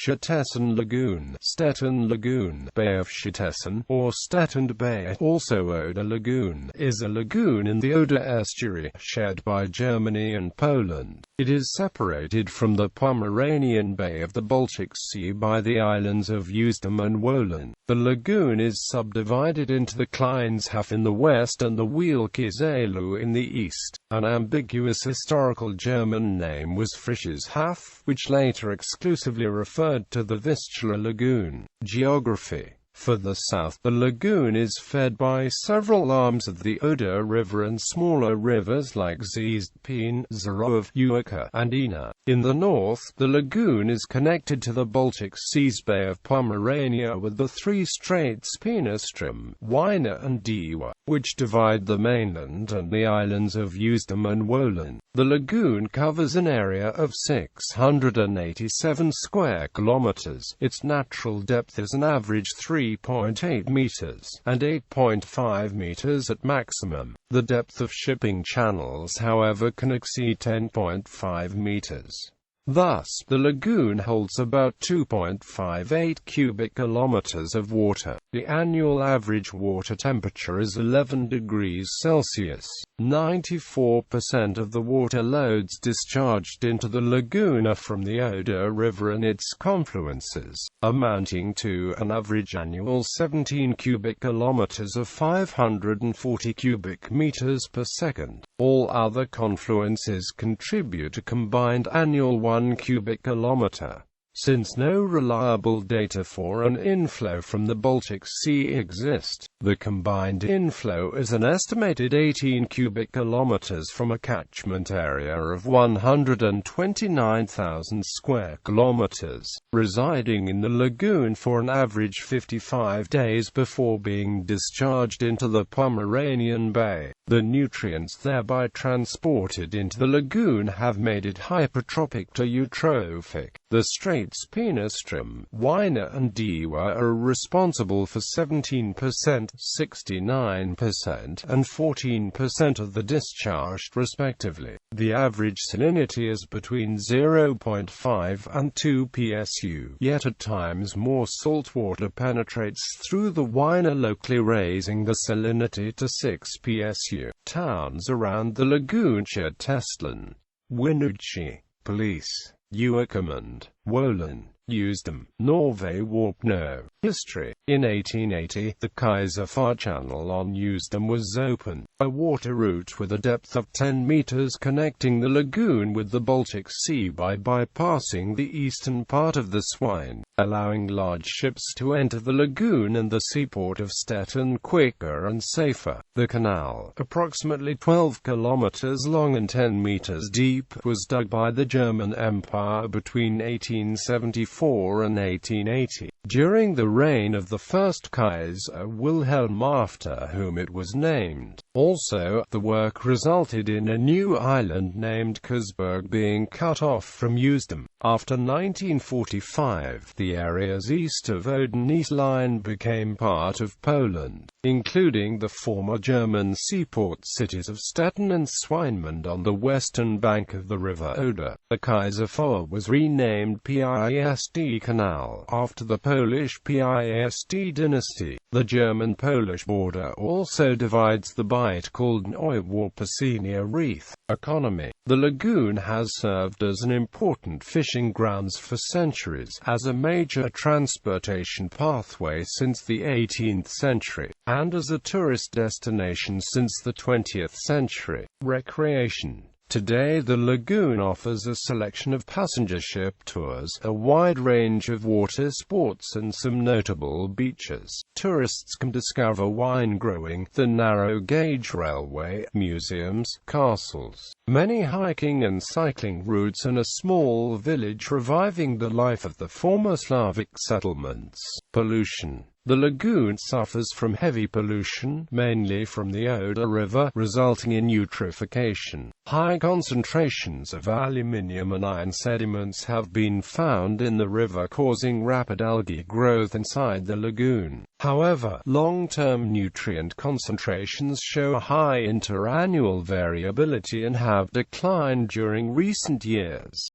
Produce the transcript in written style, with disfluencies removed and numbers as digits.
Szczecin Lagoon, Stettin Lagoon, Bay of Szczecin, or Stettin Bay, also Oder Lagoon, is a lagoon in the Oder estuary, shared by Germany and Poland. It is separated from the Pomeranian Bay of the Baltic Sea by the islands of Usedom and Wolin. The lagoon is subdivided into the Kleines Haff in the west and the Wielki Zalew in the east. An ambiguous historical German name was Frisches Haff, which later exclusively referred to the Vistula Lagoon. Geography. Further south, the lagoon is fed by several arms of the Oder River and smaller rivers like East.An, Zalew, Ujedom, and Ina. In the north, the lagoon is connected to the Baltic Sea's Bay of Pomerania with the three straits Estuary, Wielki and The, which divide the mainland and the islands of Usedom and Wolin. The lagoon covers an area of 687 square kilometers. Its natural depth is an average 3.8 meters, and 8.5 meters at maximum. The depth of shipping channels, however, can exceed 10.5 meters. Thus, the lagoon holds about 2.58 cubic kilometers of water. The annual average water temperature is 11 degrees Celsius. 94% of the water loads discharged into the lagoon are from the Oder River and its confluences, amounting to an average annual 17 cubic kilometers of 540 cubic meters per second. All other confluences contribute a combined annual 1 cubic kilometer. Since no reliable data for an inflow from the Baltic Sea exist, the combined inflow is an estimated 18 cubic kilometers from a catchment area of 129,000 square kilometers, residing in the lagoon for an average 55 days before being discharged into the Pomeranian Bay. The nutrients thereby transported into the lagoon have made it hypertrophic to eutrophic. The straits Estuary, Wielki and The are responsible for 17%, 69%, and 14% of the discharge, respectively. The average salinity is between 0.5 and 2 psu, yet at times more salt water penetrates through the Wielki, locally raising the salinity to 6 psu. Towns around the lagoon: Stettin, Winuci, Police, Ujedom and Wolin, Usedom, NordNordWest. History. In 1880, the Kleines Haff Channel on Usedom was opened, a water route with a depth of 10 meters connecting the lagoon with the Baltic Sea by bypassing the eastern part of the Swine, allowing large ships to enter the lagoon and the seaport of Stettin quicker and safer. The canal, approximately 12 kilometers long and 10 meters deep, was dug by the German Empire between 1874 and 1880. During the reign of the first Kaiser Wilhelm, after whom it was named. Also, the work resulted in a new island named Kersberg being cut off from Usedom. After 1945, the areas east of Oder and East line became part of Poland, including the former German seaport cities of Stettin and Swinemund on the western bank of the river Oder. The Kleines Haff was renamed Pist Canal, after the Polish Pist dynasty. The German-Polish border also divides the bight called Neuwarpacenia Reef. Economy. The lagoon has served as an important fishing grounds for centuries, as a major transportation pathway since the 18th century, and as a tourist destination since the 20th century. Recreation. Today the lagoon offers a selection of passenger ship tours, a wide range of water sports and some notable beaches. Tourists can discover wine growing, the narrow gauge railway, museums, castles, many hiking and cycling routes, and a small village reviving the life of the former Slavic settlements. Pollution. The lagoon suffers from heavy pollution, mainly from the Oder River, resulting in eutrophication. High concentrations of aluminium and iron sediments have been found in the river, causing rapid algae growth inside the lagoon. However, long-term nutrient concentrations show high interannual variability and have declined during recent years.